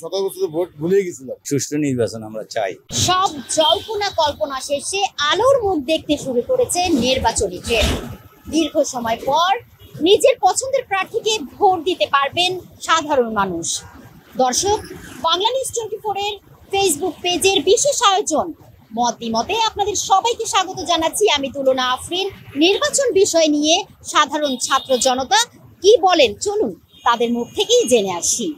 17 বছর ভোট ভুলে গেছিলাম। সুষ্ঠু নির্বাচন আমরা চাই। সব জল্পনা কল্পনা শেষে আলোর মুখ দেখতে শুরু করেছে নির্বাচনী ট্রেন। দীর্ঘ সময় পর নিজের পছন্দের প্রার্থীকে ভোট দিতে পারবেন সাধারণ মানুষ। দর্শক, বাংলা নিউজ 24 এর ফেসবুক পেজের বিশেষ আয়োজন মতে আপনাদের সবাইকে স্বাগত জানাচ্ছি। আমি তুলনা আফরিন। নির্বাচন বিষয় নিয়ে সাধারণ ছাত্র জনতা কি বলেন, চলুন তাদের মুখ থেকেই জেনে আসি।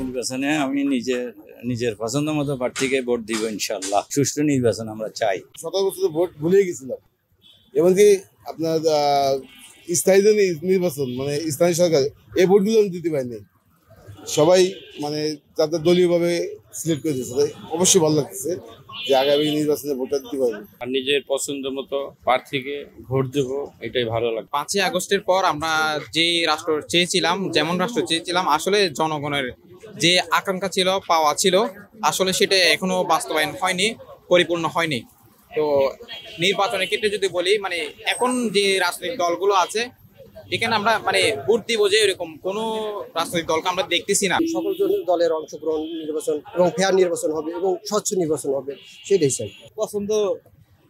নির্বাচনে আমি নিজের পছন্দ মতো প্রার্থীকে ভোট দিব ইনশাআল্লাহ। সুষ্ঠু নির্বাচন আমরা চাই। 17 বছর ভোট ভুলে গেছিলাম। এমনকি আপনার স্থায়ী নির্বাচন মানে স্থানীয় সরকার এই ভোটগুলো আমি দিতে পারিনি। সবাই মানে তাদের দলীয়ভাবে সিলেক্ট করে দিয়েছে। অবশ্যই ভালো লাগতেছে যে আগামী নির্বাচনে ভোটটা দিতে পারবো। আর নিজের পছন্দ মতো প্রার্থীকে ভোট দেবো, এটাই ভালো লাগে। 5ই আগস্টের পর আমরা যে রাষ্ট্র চেয়েছিলাম, যেমন রাষ্ট্র চেয়েছিলাম, আসলে জনগণের যে আকাঙ্ক্ষা ছিল, পাওয়া ছিল, আসলে সেটা এখনো বাস্তবায়ন হয়নি, পরিপূর্ণ হয়নি। তো নির্বাচনের ক্ষেত্রে যদি বলি, মানে এখন যে রাজনৈতিক দলগুলো আছে এখানে আমরা মানে ভোট দিব যে এরকম কোনো রাজনৈতিক দলকে আমরা দেখতেছি না। সকল দলের অংশগ্রহণ নির্বাচন এবং ফেয়ার নির্বাচন হবে এবং স্বচ্ছ নির্বাচন হবে, সেটাই চাই। পছন্দ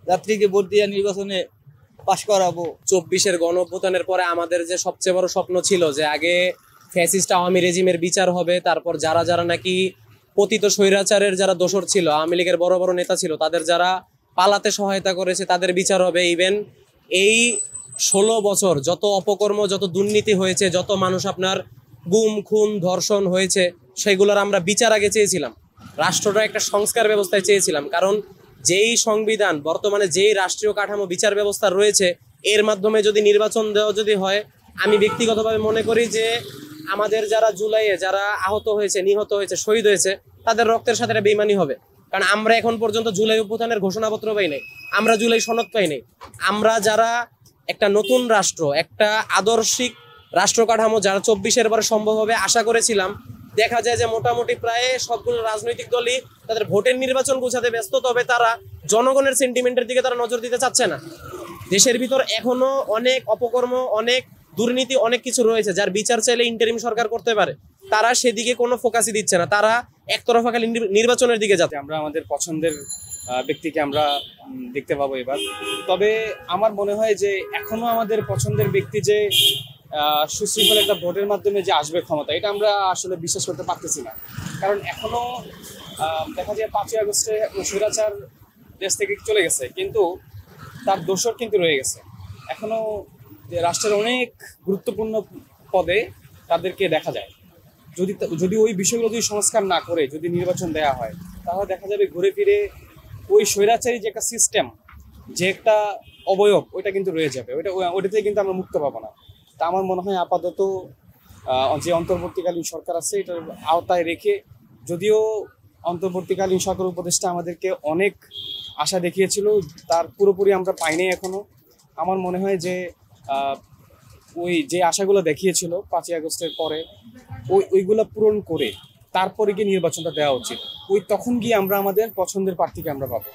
যাত্রীকে ভোট দিয়ে নির্বাচনে পাশ করাবো। 24-এর গণঅভ্যুত্থানের পরে আমাদের যে সবচেয়ে বড় স্বপ্ন ছিল যে আগে ফ্যাসিস্ট আওয়ামী রেজিমের বিচার হবে, তারপর যারা যারা নাকি পতিত স্বৈরাচারের যারা দোসর ছিল, আওয়ামী লীগের বড় বড় নেতা ছিল, তাদের যারা পালাতে সহায়তা করেছে তাদের বিচার হবে। ইভেন এই 16 বছর যত অপকর্ম, যত দুর্নীতি হয়েছে, যত মানুষ আপনার গুম খুন ধর্ষণ হয়েছে, সেগুলোর আমরা বিচার আগে চেয়েছিলাম। রাষ্ট্রটা একটা সংস্কার ব্যবস্থায় চেয়েছিলাম, কারণ যেই সংবিধান বর্তমানে যেই রাষ্ট্রীয় কাঠামো বিচার ব্যবস্থা রয়েছে, এর মাধ্যমে যদি নির্বাচন দেওয়া যদি হয়, আমি ব্যক্তিগতভাবে মনে করি যে আমাদের যারা জুলাইয়ে যারা আহত হয়েছে, নিহত হয়েছে, শহীদ হয়েছে, তাদের রক্তের সাথে এটা বেইমানি হবে। কারণ আমরা এখন পর্যন্ত জুলাই অভ্যুত্থানের ঘোষণাপত্র পাই নাই, আমরা জুলাই সনদ পাই নাই। আমরা যারা একটা নতুন রাষ্ট্র, একটা আদর্শিক রাষ্ট্র কাঠামো যারা 24-এর পরে সম্ভব হবে আশা করেছিলাম, দেখা যায় যে মোটামুটি প্রায় সবগুলো রাজনৈতিক দলই তাদের ভোটের নির্বাচন গোছাতে ব্যস্ত, তবে তারা জনগণের সেন্টিমেন্টের দিকে তারা নজর দিতে চাচ্ছে না। দেশের ভিতর এখনো অনেক অপকর্ম, অনেক দুর্নীতি, অনেক কিছু রয়েছে যার বিচার চাইলে ইন্টারিম সরকার করতে পারে। তারা সেদিকে কোনো ফোকাসই দিচ্ছে না, তারা একতরফা খালি নির্বাচনের দিকে যাচ্ছে। আমরা আমাদের পছন্দের ব্যক্তিকে আমরা দেখতে পাবো এবার। তবে আমার মনে হয় যে এখনো আমাদের পছন্দের ব্যক্তি যে সুশৃঙ্খল একটা ভোটের মাধ্যমে যে আসবে ক্ষমতা, এটা আমরা আসলে বিশ্বাস করতে পারতেছি না। কারণ এখনো দেখা যায় 5ই আগস্টে স্বৈরাচার দেশ থেকে চলে গেছে, কিন্তু তার দোসর কিন্তু রয়ে গেছে। এখনো রাষ্ট্রের অনেক গুরুত্বপূর্ণ পদে তাদেরকে দেখা যায়। যদি ওই বিষয়গুলো যদি সংস্কার না করে যদি নির্বাচন দেওয়া হয়, তাহলে দেখা যাবে ঘুরে ফিরে ওই স্বৈরাচারী যে একটা সিস্টেম, যে একটা অবয়ব, ওইটা কিন্তু রয়ে যাবে। ওইটাতে কিন্তু আমরা মুক্ত পাবো না। তা আমার মনে হয় আপাতত যে অন্তর্বর্তীকালীন সরকার আছে এটার আওতায় রেখে, যদিও অন্তর্বর্তীকালীন সরকার উপদেষ্টা আমাদেরকে অনেক আশা দেখিয়েছিল, তার পুরোপুরি আমরা পাইনি এখনো। আমার মনে হয় যে ওই যে আশাগুলো দেখিয়েছিল 5ই আগস্টের পরে, ওইগুলো পূরণ করে তারপরে গিয়ে নির্বাচনটা দেওয়া উচিত। তখন গিয়ে আমরা আমাদের পছন্দের প্রার্থীকে আমরা পাবো।